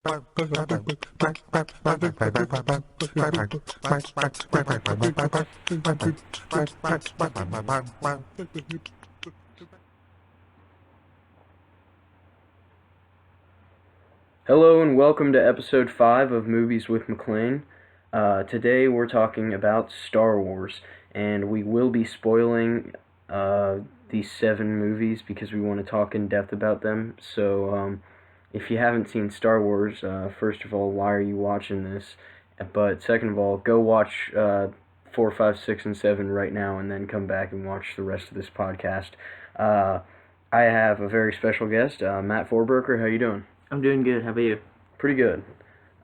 Hello and welcome to episode 5 of Movies with MacLean. Today we're talking about Star Wars, and we will be spoiling these 7 movies because we want to talk in depth about them. So if you haven't seen Star Wars, first of all, why are you watching this? But second of all, go watch 4, 5, 6, and 7 right now and then come back and watch the rest of this podcast. I have a very special guest, Matt Vorbroker. How you doing? I'm doing good. How about you? Pretty good.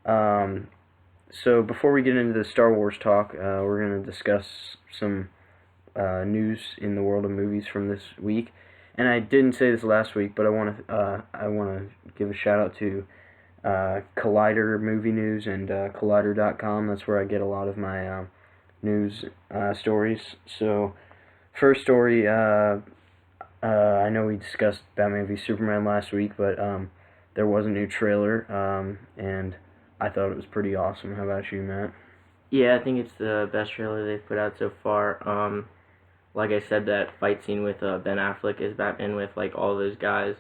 So before we get into the Star Wars talk, we're going to discuss some news in the world of movies from this week. And I didn't say this last week, but I want to give a shout out to Collider Movie News and Collider.com. That's where I get a lot of my news stories. So first story, I know we discussed Batman v Superman last week, but there was a new trailer, and I thought it was pretty awesome. How about you, Matt? Yeah, I think it's the best trailer they've put out so far. Like I said, that fight scene with Ben Affleck as Batman with like all those guys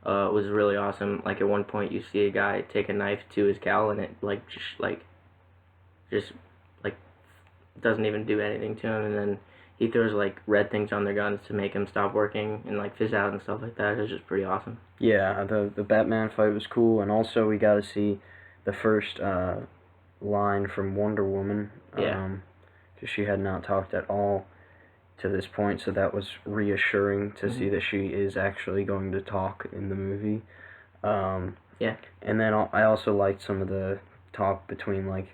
was really awesome. Like at one point, you see a guy take a knife to his cowl, and it just doesn't even do anything to him, and then he throws like red things on their guns to make him stop working and like fizz out and stuff like that. It was just pretty awesome. Yeah, the Batman fight was cool, and also we got to see the first line from Wonder Woman. Yeah. Because she had not talked at all to this point, so that was reassuring to see that she is actually going to talk in the movie. Yeah. And then I also liked some of the talk between like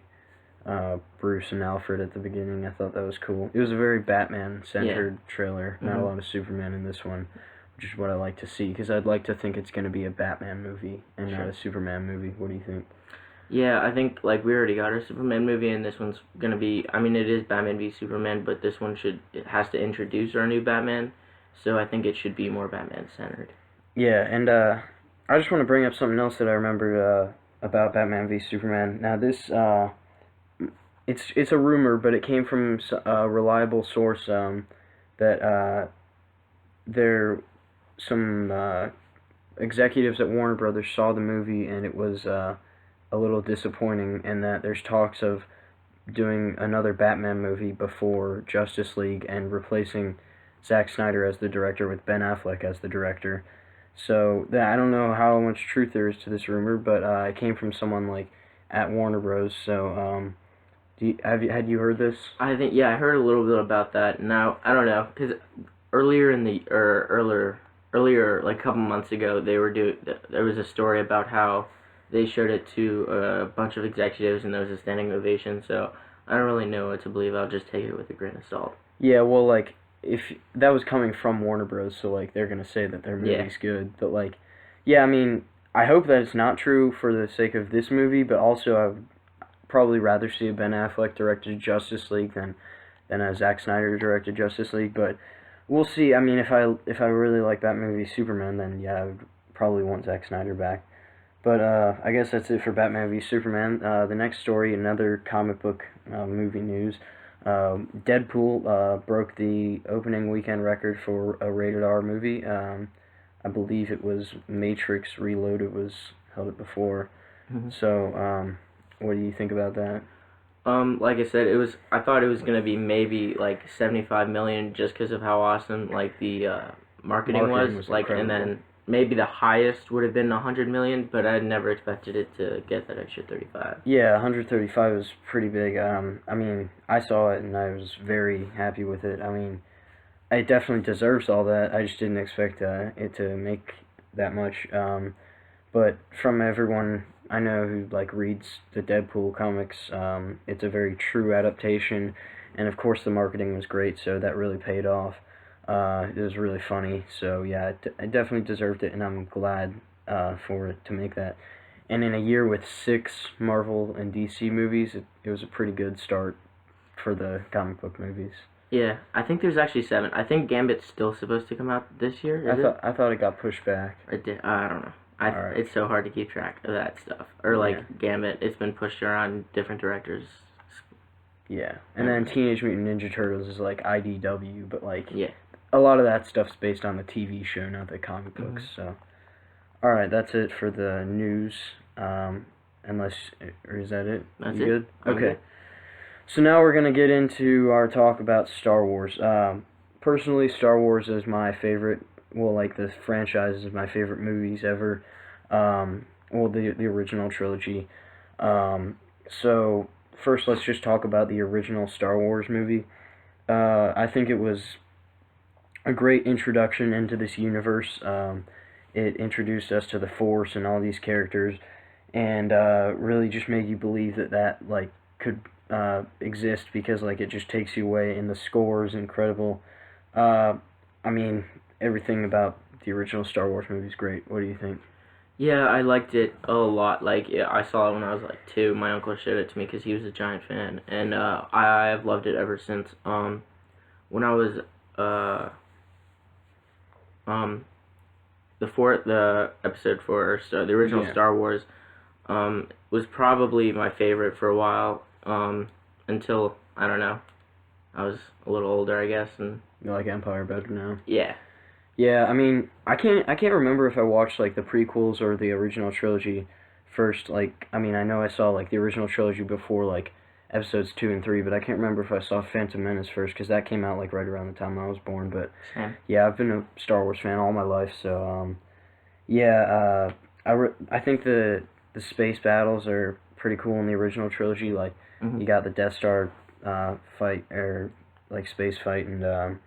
Bruce and Alfred at the beginning. I thought that was cool. It was a very Batman-centered trailer, not a lot of Superman in this one, which is what I like to see, because I'd like to think it's going to be a Batman movie and not a Superman movie. What do you think? Yeah, I think like we already got our Superman movie, and this one's gonna be. I mean, it is Batman v Superman, but this one it has to introduce our new Batman, so I think it should be more Batman-centered. Yeah, and I just want to bring up something else that I remembered about Batman v Superman. Now this it's a rumor, but it came from a reliable source that some executives at Warner Brothers saw the movie, and it was a little disappointing, and that there's talks of doing another Batman movie before Justice League and replacing Zack Snyder as the director with Ben Affleck as the director. So I don't know how much truth there is to this rumor, but it came from someone like at Warner Bros. So had you heard this? I think I heard a little bit about that. Now I don't know, because earlier like a couple months ago, there was a story about how they showed it to a bunch of executives and there was a standing ovation. So I don't really know what to believe. I'll just take it with a grain of salt. Yeah, well, like if that was coming from Warner Bros., so like they're gonna say that their movie's good, but like, yeah, I mean, I hope that it's not true for the sake of this movie, but also I would probably rather see a Ben Affleck directed Justice League than a Zack Snyder directed Justice League. But we'll see. I mean, if I really like that movie Superman, then yeah, I would probably want Zack Snyder back. But I guess that's it for Batman v Superman. The next story, another comic book movie news. Deadpool broke the opening weekend record for a rated R movie. I believe it was Matrix Reloaded was held it before. So what do you think about that? Like I said, I thought it was gonna be maybe like 75 million just because of how awesome like the marketing was like, incredible. And then maybe the highest would have been 100 million, but I never expected it to get that extra 35. Yeah, 135 was pretty big. I mean, I saw it and I was very happy with it. I mean, it definitely deserves all that. I just didn't expect it to make that much. But from everyone I know who like reads the Deadpool comics, it's a very true adaptation, and of course the marketing was great, so that really paid off. It was really funny, so yeah, it definitely deserved it, and I'm glad for it to make that. And in a year with 6 Marvel and DC movies, it was a pretty good start for the comic book movies. Yeah, I think there's actually 7. I think Gambit's still supposed to come out this year. I thought it got pushed back. It did. I don't know. Alright. It's so hard to keep track of that stuff. Or like Gambit, it's been pushed around different directors. Yeah, and then Teenage Mutant Ninja Turtles is like IDW, but like Yeah. a lot of that stuff's based on the TV show, not the comic books. So, all right, that's it for the news. Unless, or is that it? That's you it. Good. I'm Okay. good. So now we're gonna get into our talk about Star Wars. Personally, Star Wars is my favorite. Well, like the franchise is my favorite movies ever. Well, the original trilogy. So first, let's just talk about the original Star Wars movie. I think it was a great introduction into this universe. It introduced us to the Force and all these characters, and really just made you believe that like could exist, because like it just takes you away, and the score is incredible. I mean, everything about the original Star Wars movie is great. What do you think? Yeah, I liked it a lot. Like, I saw it when I was like 2. My uncle showed it to me because he was a giant fan, and I have loved it ever since. When I was the episode 4, or so the original Star Wars, was probably my favorite for a while. Until, I don't know, I was a little older, I guess, and You like Empire better now? yeah. Yeah, I mean, I can't remember if I watched like the prequels or the original trilogy first. Like, I mean, I know I saw like the original trilogy before like episodes 2 and 3, but I can't remember if I saw Phantom Menace first, because that came out like right around the time I was born. But Same. yeah, I've been a Star Wars fan all my life, so I think the space battles are pretty cool in the original trilogy. Like, you got the Death Star fight, or like space fight, and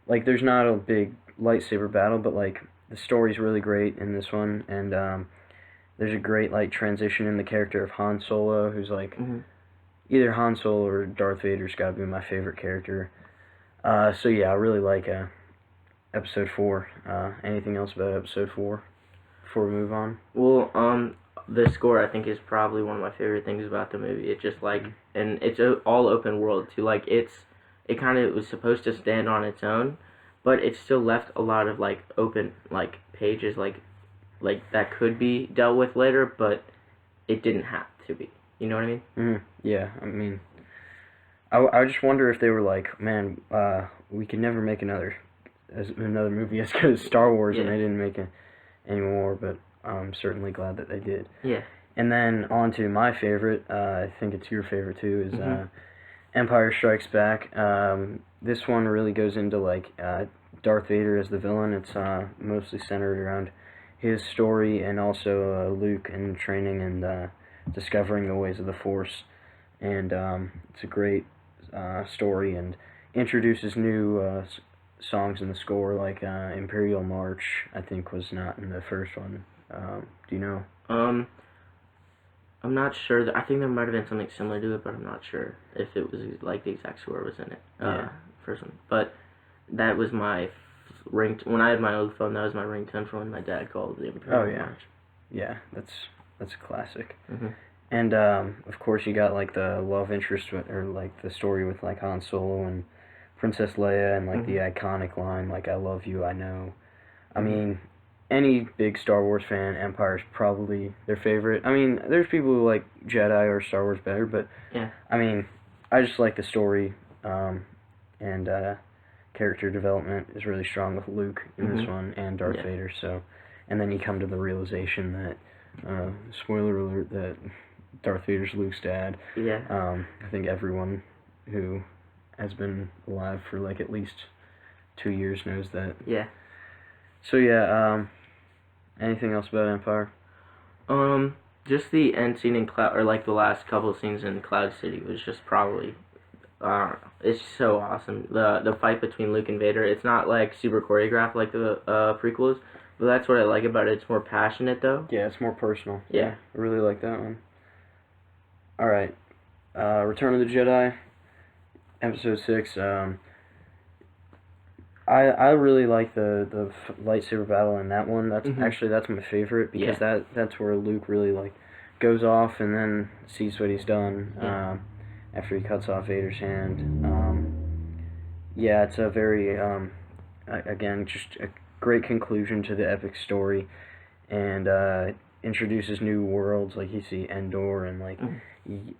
like there's not a big lightsaber battle, but like the story's really great in this one, and there's a great like transition in the character of Han Solo, who's like either Han Solo or Darth Vader's got to be my favorite character. So yeah, I really like episode 4. Anything else about episode 4 before we move on? Well, the score, I think, is probably one of my favorite things about the movie. It just like, and it's all open world too. Like, it kind of was supposed to stand on its own, but it still left a lot of like open like pages, like that could be dealt with later, but it didn't have to be. You know what I mean? Yeah, I mean, I just wonder if they were like, man, we could never make another movie as good as Star Wars, and they didn't make it anymore. But I'm certainly glad that they did. Yeah. And then on to my favorite. I think it's your favorite too. Is Empire Strikes Back. This one really goes into like Darth Vader as the villain. It's mostly centered around his story, and also Luke and training and discovering the ways of the Force. And it's a great story, and introduces new songs in the score, like Imperial March, I think, was not in the first one. Do you know? I'm not sure. I think there might have been something similar to it, but I'm not sure if it was like the exact score was in it. First one. But that was my when I had my old phone, that was my ringtone for when my dad called the Imperial March. Yeah, that's a classic. And of course you got like the love interest or like the story with like Han Solo and Princess Leia, and like the iconic line like "I love you, I know." I mean, any big Star Wars fan, Empire's probably their favorite. I mean, there's people who like Jedi or Star Wars better, but I mean, I just like the story, and character development is really strong with Luke in this one, and Darth Vader. So, and then you come to the realization that, spoiler alert, that Darth Vader's Luke's dad. I think everyone who has been alive for like at least 2 years knows that. So anything else about Empire? Just the end scene in Cloud, or like the last couple of scenes in Cloud City was just probably, I don't know, it's so awesome. The fight between Luke and Vader, it's not like super choreographed like the prequels, but that's what I like about it. It's more passionate though. Yeah, it's more personal. Yeah. I really like that one. Alright, Return of the Jedi, episode 6. I really like the lightsaber battle in that one. That's actually that's my favorite, because that's where Luke really like goes off and then sees what he's done after he cuts off Vader's hand. It's a very again just a great conclusion to the epic story, and introduces new worlds. Like you see Endor, and like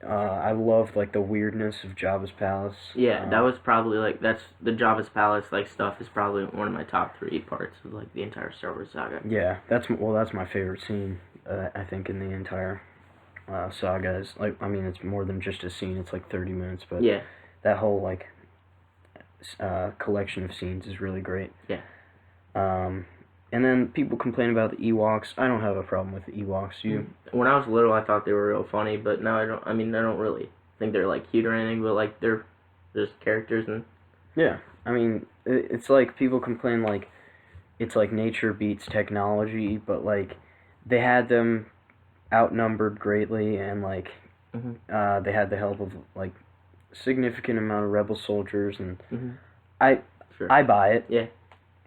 I loved like the weirdness of Jabba's palace. Yeah, that was probably like that's the Jabba's palace like stuff is probably one of my top 3 parts of like the entire Star Wars saga. Yeah, that's my favorite scene. I think in the entire saga is like, I mean, it's more than just a scene. It's like 30 minutes, but yeah, that whole like collection of scenes is really great. Yeah. And then people complain about the Ewoks. I don't have a problem with the Ewoks. You? When I was little, I thought they were real funny, but now I don't. I mean, I don't really think they're like cute or anything, but like they're just characters and. Yeah, I mean, it's like people complain like it's like nature beats technology, but like they had them outnumbered greatly, and like they had the help of like significant amount of rebel soldiers, and I buy it. Yeah.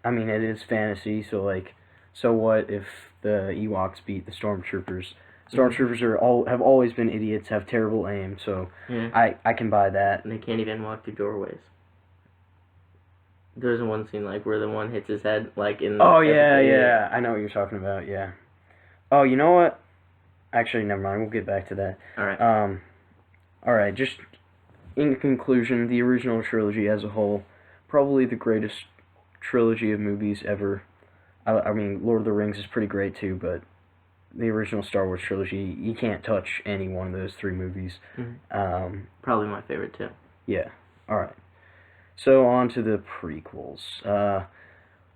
I mean, it is fantasy, so like, so what if the Ewoks beat the Stormtroopers? Stormtroopers have always been idiots, have terrible aim, so I can buy that. And they can't even walk through doorways. There's one scene like where the one hits his head like in. Oh yeah, I know what you're talking about. Yeah. Oh, you know what? Actually, never mind. We'll get back to that. All right. All right. Just in conclusion, the original trilogy as a whole, probably the greatest trilogy of movies ever. I mean, Lord of the Rings is pretty great too, but the original Star Wars trilogy, you can't touch any one of those 3 movies. Probably my favorite too. Yeah. All right. So on to the prequels.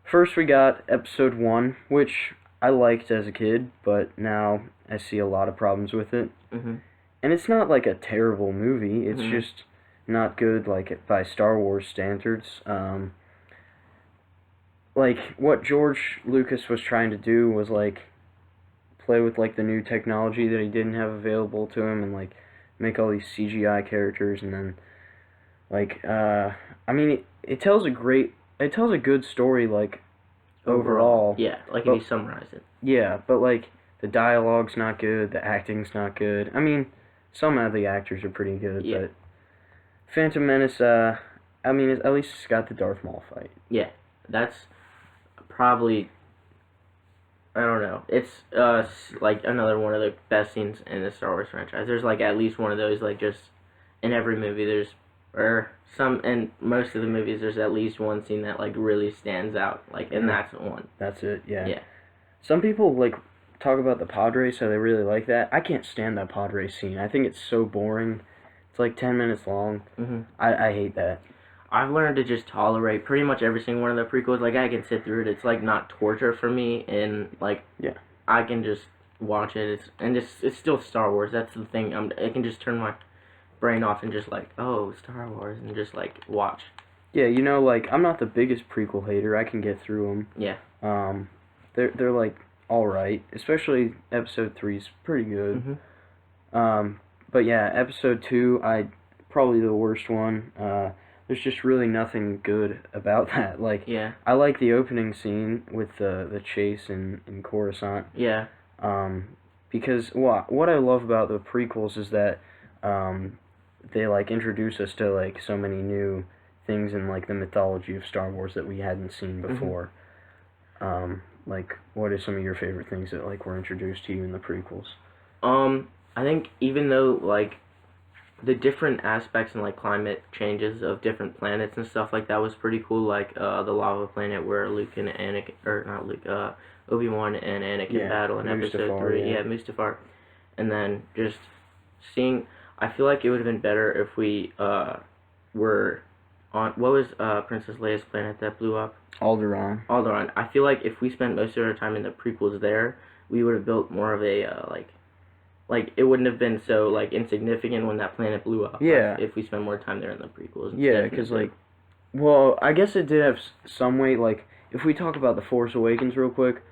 First we got Episode 1, which I liked as a kid, but now I see a lot of problems with it. And it's not like a terrible movie. It's just not good like by Star Wars standards. Like what George Lucas was trying to do was like play with like the new technology that he didn't have available to him, and like make all these CGI characters, and then like I mean it tells a good story like overall. Yeah, like if you summarize it. Yeah, but like the dialogue's not good, the acting's not good. I mean, some of the actors are pretty good, but Phantom Menace, I mean, at least it's got the Darth Maul fight. Yeah, that's probably, I don't know, it's like another one of the best scenes in the Star Wars franchise. There's like at least one of those, like just in every movie there's, or some, in most of the movies there's at least one scene that like really stands out, like, and that's one. That's it, yeah. Yeah. Some people like talk about the pod race, so they really like that. I can't stand that pod race scene. I think it's so boring. It's like 10 minutes long. I hate that. I've learned to just tolerate pretty much every single one of the prequels. Like, I can sit through it. It's, like, not torture for me. And, like, I can just watch it. It's still Star Wars. That's the thing. I can just turn my brain off and just, like, oh, Star Wars. And just, like, watch. Yeah, you know, like, I'm not the biggest prequel hater. I can get through them. Yeah. They're like, alright. Especially Episode 3's pretty good. But yeah, Episode 2, probably the worst one. There's just really nothing good about that. Like, I like the opening scene with the chase in Coruscant. Yeah. Because what I love about the prequels is that they like introduce us to like so many new things in like the mythology of Star Wars that we hadn't seen before. Like, what are some of your favorite things that like were introduced to you in the prequels? I think even though, like, the different aspects and, like, climate changes of different planets and stuff like that was pretty cool, like, the lava planet where Luke and Anakin, or not Luke, Obi-Wan and Anakin battle in Episode 3. Yeah, Mustafar. And then just seeing, I feel like it would have been better if we, were on, what was, Princess Leia's planet that blew up? Alderaan. I feel like if we spent most of our time in the prequels there, we would have built more of a, like, it wouldn't have been so, like, insignificant when that planet blew up. Yeah. If we spent more time there in the prequels. Yeah, because, like, well, I guess it did have some weight. Like, if we talk about The Force Awakens real quick,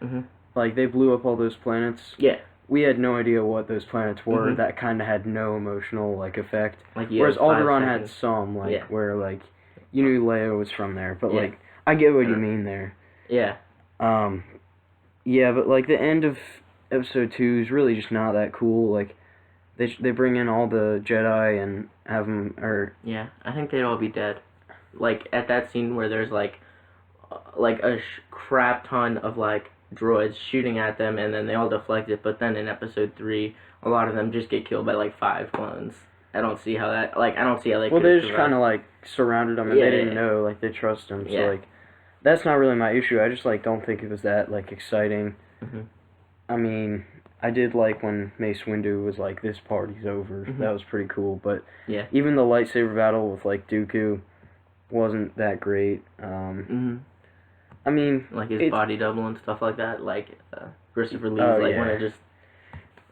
like, they blew up all those planets. Yeah. We had no idea what those planets were. That kind of had no emotional, like, effect. Like, whereas Alderaan had some, like, where, like, you knew Leia was from there. But, like, I get what you mean there. Yeah. Yeah, but, like, the end of Episode 2 is really just not that cool. Like, they bring in all the Jedi and have them, yeah, I think they'd all be dead. Like, at that scene where there's, like a crap ton of, like, droids shooting at them, and then they all deflect it. But then in Episode 3, a lot of them just get killed by like 5 clones. I don't see how that. Like, I don't see how they. Well, they just kind of like surrounded them, and they didn't know. Like, they trust him, so like, that's not really my issue. I just like don't think it was that like exciting. Mm-hmm. I mean, I did like when Mace Windu was like, "This party's over." Mm-hmm. That was pretty cool. But yeah, even the lightsaber battle with like Dooku wasn't that great. mm-hmm. I mean, like his body double and stuff like that. Like Christopher Lee's like when it just.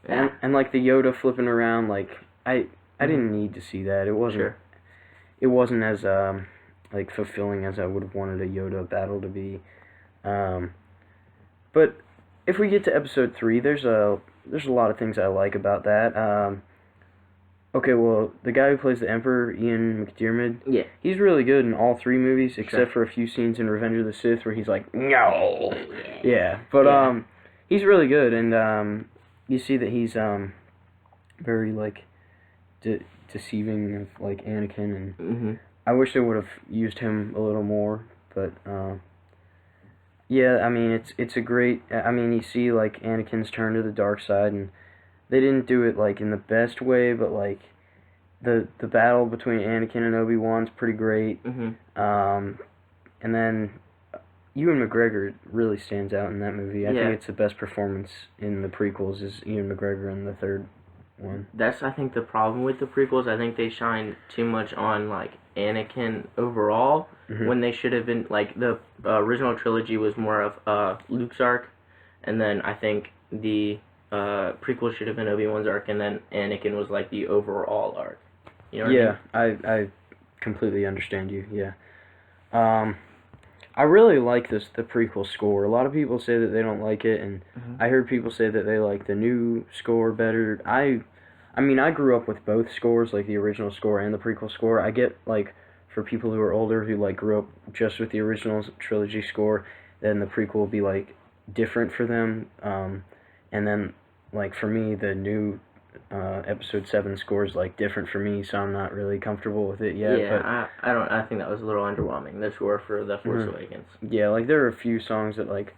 Yeah. And like the Yoda flipping around, like I didn't need to see that. It wasn't. Sure. It wasn't as like fulfilling as I would have wanted a Yoda battle to be. But if we get to Episode 3, there's a lot of things I like about that. Okay, well, the guy who plays the Emperor, Ian McDiarmid, he's really good in all 3 movies, except for a few scenes in Revenge of the Sith where he's like, no. Yeah, but he's really good, and you see that he's very like deceiving of like Anakin, and mm-hmm. I wish they would have used him a little more, but yeah, I mean it's a great. I mean, you see like Anakin's turn to the dark side, and they didn't do it like in the best way, but like the battle between Anakin and Obi-Wan's pretty great. Mm-hmm. And then Ewan McGregor really stands out in that movie. I think it's the best performance in the prequels is Ewan McGregor in the third one. That's, I think, the problem with the prequels. I think they shine too much on like Anakin overall, when they should have been like the original trilogy was more of Luke's arc, and then I think the prequel should have been Obi-Wan's arc, and then Anakin was like the overall arc. You know what I mean? I completely understand you. Yeah. I really like the prequel score. A lot of people say that they don't like it, and I heard people say that they like the new score better. I mean, I grew up with both scores, like the original score and the prequel score. I get, like, for people who are older who, like, grew up just with the original trilogy score, then the prequel will be, like, different for them. And then, like, for me, the new Episode 7 score is, like, different for me, so I'm not really comfortable with it yet. Yeah, but I think that was a little underwhelming, the score for The Force Awakens. Yeah, like, there are a few songs that, like,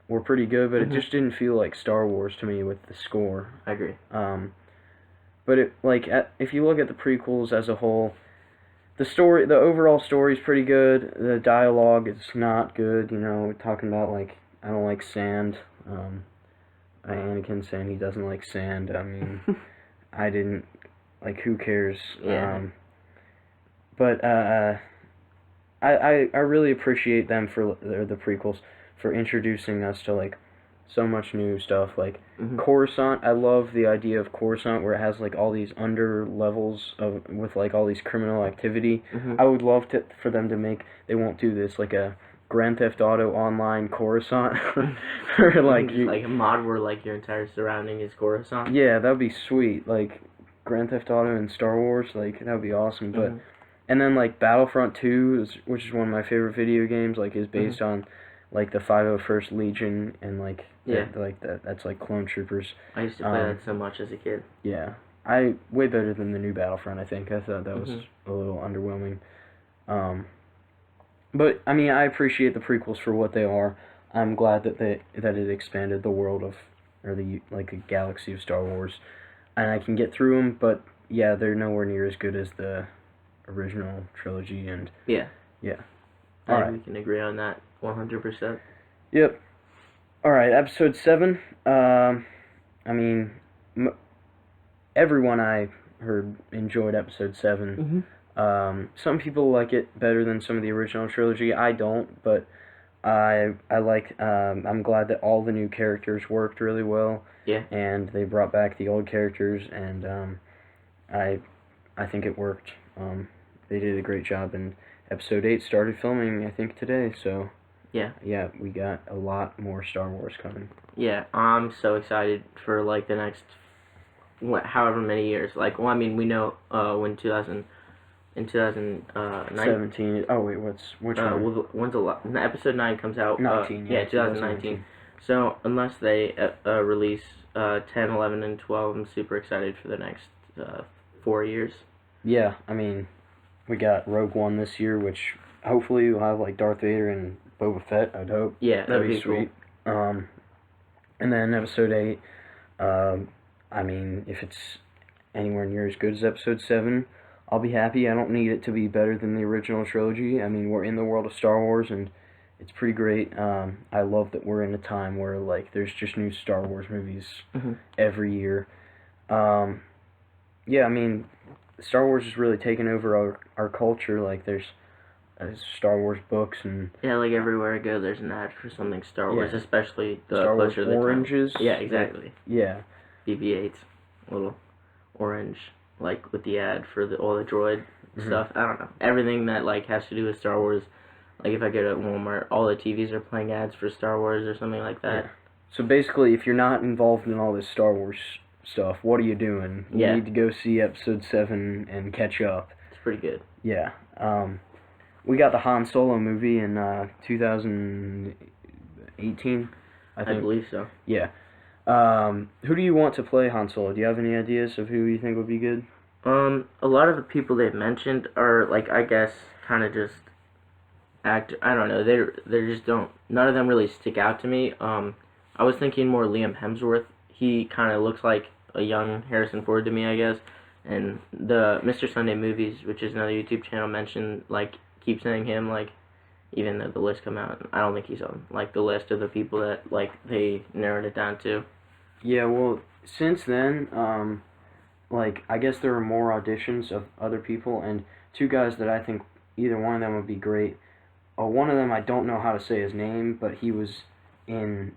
were pretty good, but it just didn't feel like Star Wars to me with the score. I agree. But it, like, if you look at the prequels as a whole, the overall story is pretty good. The dialogue is not good. You know, talking about like, I don't like sand. Anakin saying he doesn't like sand. I mean, I didn't like. Who cares? Yeah. But I really appreciate them for the prequels for introducing us to like so much new stuff, like Coruscant. I love the idea of Coruscant where it has like all these under levels with like all these criminal activity. I would love for them to make, they won't do this, like a Grand Theft Auto Online Coruscant or like like a mod where like your entire surrounding is Coruscant. Yeah, that would be sweet. Like Grand Theft Auto and Star Wars, like that would be awesome. But and then like Battlefront 2, which is one of my favorite video games, like is based on like the 501st Legion and like that's like clone troopers. I used to play that so much as a kid. Yeah, way better than the new Battlefront. I think I thought that was a little underwhelming. But I mean, I appreciate the prequels for what they are. I'm glad that it expanded the world of the like a galaxy of Star Wars, and I can get through them. But yeah, they're nowhere near as good as the original trilogy. And yeah. All right, we can agree on that 100%. Yep. All right, Episode 7. I mean, everyone I heard enjoyed Episode 7. Some people like it better than some of the original trilogy. I don't, but I like. I'm glad that all the new characters worked really well. Yeah. And they brought back the old characters, and I think it worked. They did a great job, and Episode 8 started filming, I think, today. So. Yeah, we got a lot more Star Wars coming. Yeah, I'm so excited for like the next however many years. Like, well, I mean, we know in 2017. Oh wait, which one? When's Episode 9 comes out? 19. Yeah, 2019. So unless they release 10, 11, and 12, I'm super excited for the next 4 years. Yeah, I mean, we got Rogue One this year, which hopefully will have like Darth Vader and Boba Fett, I'd hope. Yeah, that'd be sweet. Um, and then Episode 8, I mean, if it's anywhere near as good as Episode 7, I'll be happy. I don't need it to be better than the original trilogy. I mean, we're in the world of Star Wars, and it's pretty great. I love that we're in a time where, like, there's just new Star Wars movies every year. Yeah, I mean, Star Wars has really taken over our culture. Like, there's Star Wars books and yeah, like everywhere I go, there's an ad for something Star Wars, especially the Star Wars closer to the oranges. time. Yeah, exactly. Yeah. BB-8's little orange, like with the ad for all the droid stuff. I don't know, everything that like has to do with Star Wars. Like if I go to Walmart, all the TVs are playing ads for Star Wars or something like that. Yeah. So basically, if you're not involved in all this Star Wars stuff, what are you doing? You need to go see Episode 7 and catch up. It's pretty good. Yeah. We got the Han Solo movie in 2018, I think. I believe so. Yeah. Who do you want to play Han Solo? Do you have any ideas of who you think would be good? A lot of the people they've mentioned are like, I guess, kind of just I don't know. They just don't. None of them really stick out to me. I was thinking more Liam Hemsworth. He kind of looks like a young Harrison Ford to me, I guess. And the Mr. Sunday Movies, which is another YouTube channel, mentioned like keep saying him like. Even though the list come out, I don't think he's on like the list of the people that like they narrowed it down to. Yeah, well, since then, like I guess there were more auditions of other people, and two guys that I think either one of them would be great. One of them I don't know how to say his name, but he was in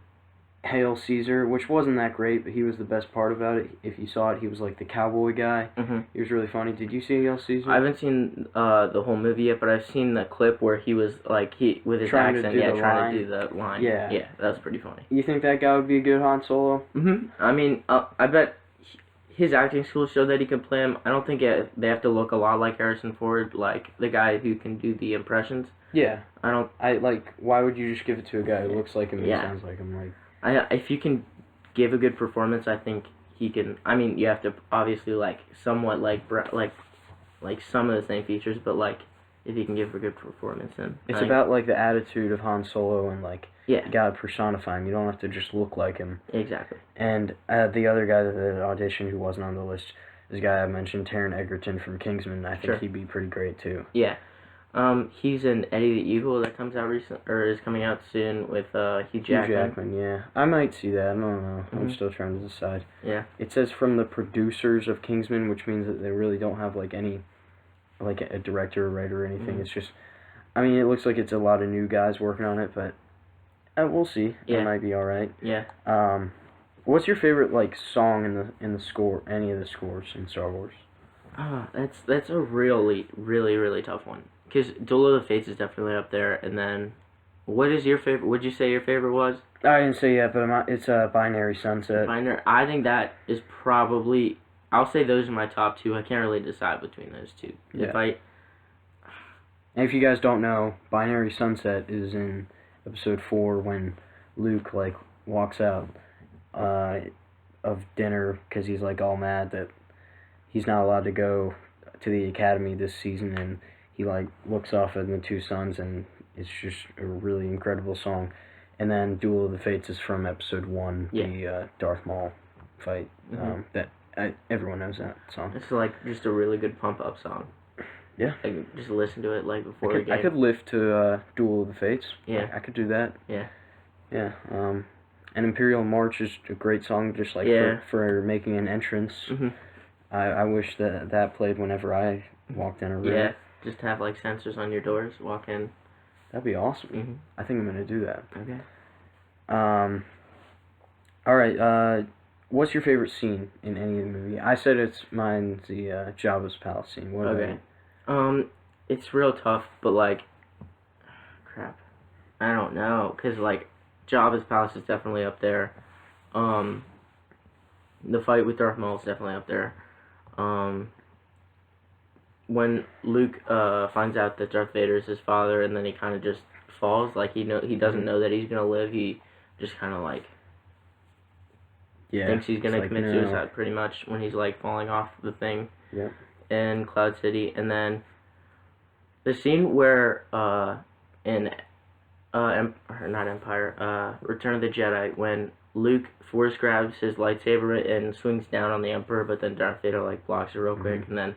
Hail Caesar, which wasn't that great, but he was the best part about it. If you saw it, he was like the cowboy guy. He was really funny. Did you see Hail Caesar? I haven't seen the whole movie yet, but I've seen the clip where he was like with his trying accent, trying to do the line. Yeah, that's pretty funny. You think that guy would be a good Han Solo? I mean, I bet his acting skills show that he can play him. I don't think they have to look a lot like Harrison Ford, like the guy who can do the impressions. Yeah. I like. Why would you just give it to a guy who looks like him and sounds like him? Like. If you can give a good performance, I think he can. I mean, you have to obviously like somewhat like some of the same features, but like if he can give a good performance, then it's about like the attitude of Han Solo and like you gotta personify him. You don't have to just look like him. Exactly. And the other guy that auditioned who wasn't on the list is a guy I mentioned, Taron Egerton from Kingsman. I think he'd be pretty great too. Yeah. He's in Eddie the Eagle that comes out is coming out soon with Hugh Jackman. Hugh Jackman, yeah. I might see that. I don't know. I'm still trying to decide. Yeah. It says from the producers of Kingsman, which means that they really don't have like any, like a director or writer or anything. It's just, I mean, it looks like it's a lot of new guys working on it, but we'll see. It might be all right. Yeah. What's your favorite like song in the score? Any of the scores in Star Wars? That's a really tough one. Because Duel of the Fates is definitely up there, and then, what is your favorite? Would you say your favorite was? I didn't say yet, but it's a Binary Sunset. I think that is probably. I'll say those are my top two. I can't really decide between those two. Yeah. And if you guys don't know, Binary Sunset is in Episode 4 when Luke like walks out of dinner because he's like all mad that he's not allowed to go to the academy this season, and he like looks off at the two suns, and it's just a really incredible song. And then Duel of the Fates is from Episode 1, the Darth Maul fight. Everyone knows that song. It's like just a really good pump up song. Yeah. I just listen to it like before the game. I could lift to Duel of the Fates. Yeah. I could do that. Yeah. Yeah. And Imperial March is a great song, just like for making an entrance. I wish that played whenever I walked in a room. Yeah. Just have like sensors on your doors, walk in. That'd be awesome. I think I'm gonna do that. Okay. All right. What's your favorite scene in any of the movie? I said mine's the Jabba's palace scene. What about you? It's real tough, but like, crap, I don't know, cause like, Jabba's palace is definitely up there. The fight with Darth Maul is definitely up there. When Luke finds out that Darth Vader is his father, and then he kind of just falls, like he doesn't know that he's gonna live. He just kind of like thinks he's gonna commit suicide pretty much when he's like falling off the thing in Cloud City. And then the scene where in or not Empire, Return of the Jedi, when Luke force grabs his lightsaber and swings down on the Emperor, but then Darth Vader like blocks it real quick, and then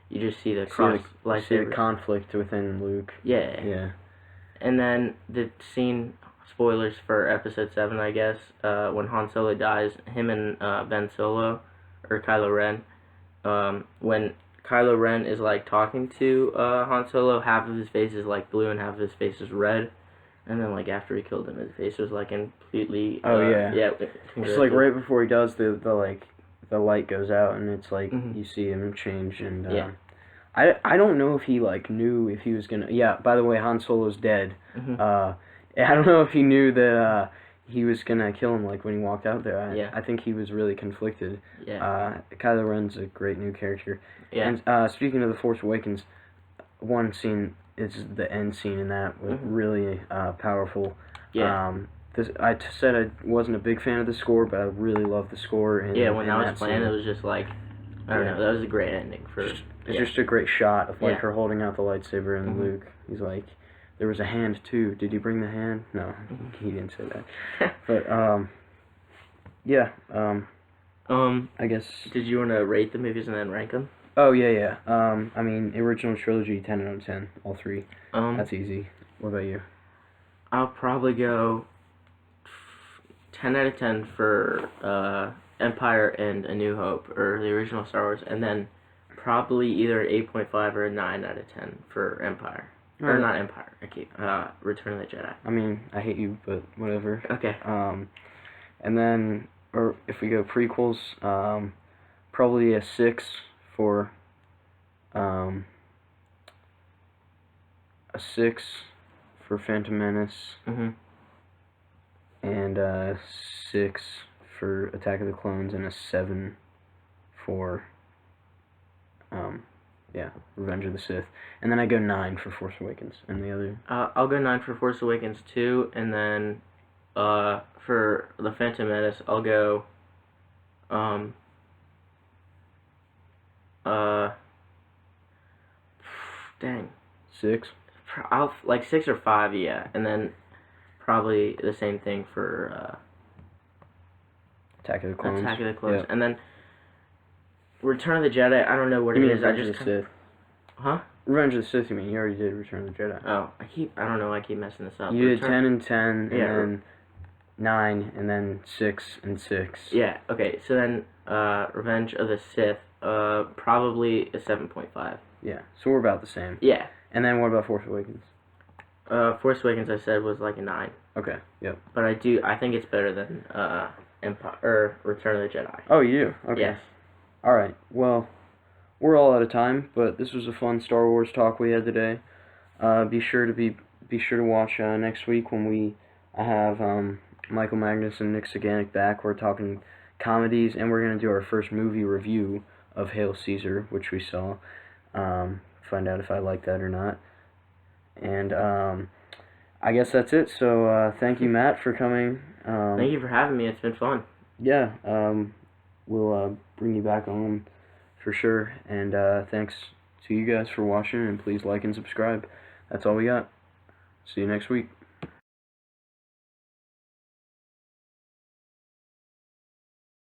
you just see the lightsabers. See the conflict within Luke. Yeah. Yeah. And then the scene, spoilers for Episode 7, I guess, when Han Solo dies, him and Ben Solo, or Kylo Ren, when Kylo Ren is like talking to Han Solo, half of his face is like blue and half of his face is red. And then, like, after he killed him, his face was, like, completely... Yeah. It's, like, right before he does, the light goes out, and it's, like, you see him change, and, I don't know if he, like, knew if he was gonna... Yeah, by the way, Han Solo's dead. I don't know if he knew that, he was gonna kill him, like, when he walked out there. I think he was really conflicted. Kylo Ren's a great new character. And, speaking of The Force Awakens, one scene... It's the end scene in that was really powerful. I said I wasn't a big fan of the score, but I really loved the score. When I was playing, it was just like, I don't know, that was a great ending. It's just a great shot of like her holding out the lightsaber and Luke. He's like, there was a hand too. Did he bring the hand? No, he didn't say that. But I guess. Did you want to rate the movies and then rank them? Oh, yeah. I mean, original trilogy, 10 out of 10, all three. That's easy. What about you? I'll probably go 10 out of 10 for Empire and A New Hope, or the original Star Wars, and then probably either 8.5 or a 9 out of 10 for Empire. Or not Empire, Return of the Jedi. I mean, I hate you, but whatever. Okay. And then, or if we go prequels, probably a 6 for a 6 for Phantom Menace, and a 6 for Attack of the Clones, and a 7 for Revenge of the Sith. And then I go 9 for Force Awakens, and the other. I'll go 9 for Force Awakens too, and then for the Phantom Menace, I'll go dang. 6? I'll like 6 or 5, yeah, and then probably the same thing for Attack of the Clones. Yep. And then Return of the Jedi. I don't know what it is. Revenge of the Sith. Huh? Revenge of the Sith. You mean you already did Return of the Jedi? Oh, I don't know. I keep messing this up. You did 10 and 10, and then 9, and then 6 and 6. Yeah. Okay. So then, Revenge of the Sith. Probably a 7.5. Yeah, so we're about the same. Yeah. And then what about Force Awakens? Force Awakens, I said, was like a 9. Okay, yep. But I think it's better than Empire or Return of the Jedi. Oh, you do? Okay. Yes. All right. Well, we're all out of time, but this was a fun Star Wars talk we had today. Be sure to watch next week when we have Michael Magnus and Nick Saganic back. We're talking comedies, and we're gonna do our first movie review of Hail Caesar, which we saw. Find out if I like that or not. And I guess that's it. So thank you, Matt, for coming. Thank you for having me. It's been fun. Yeah, we'll bring you back on for sure. And thanks to you guys for watching, and please like and subscribe. That's all we got. See you next week.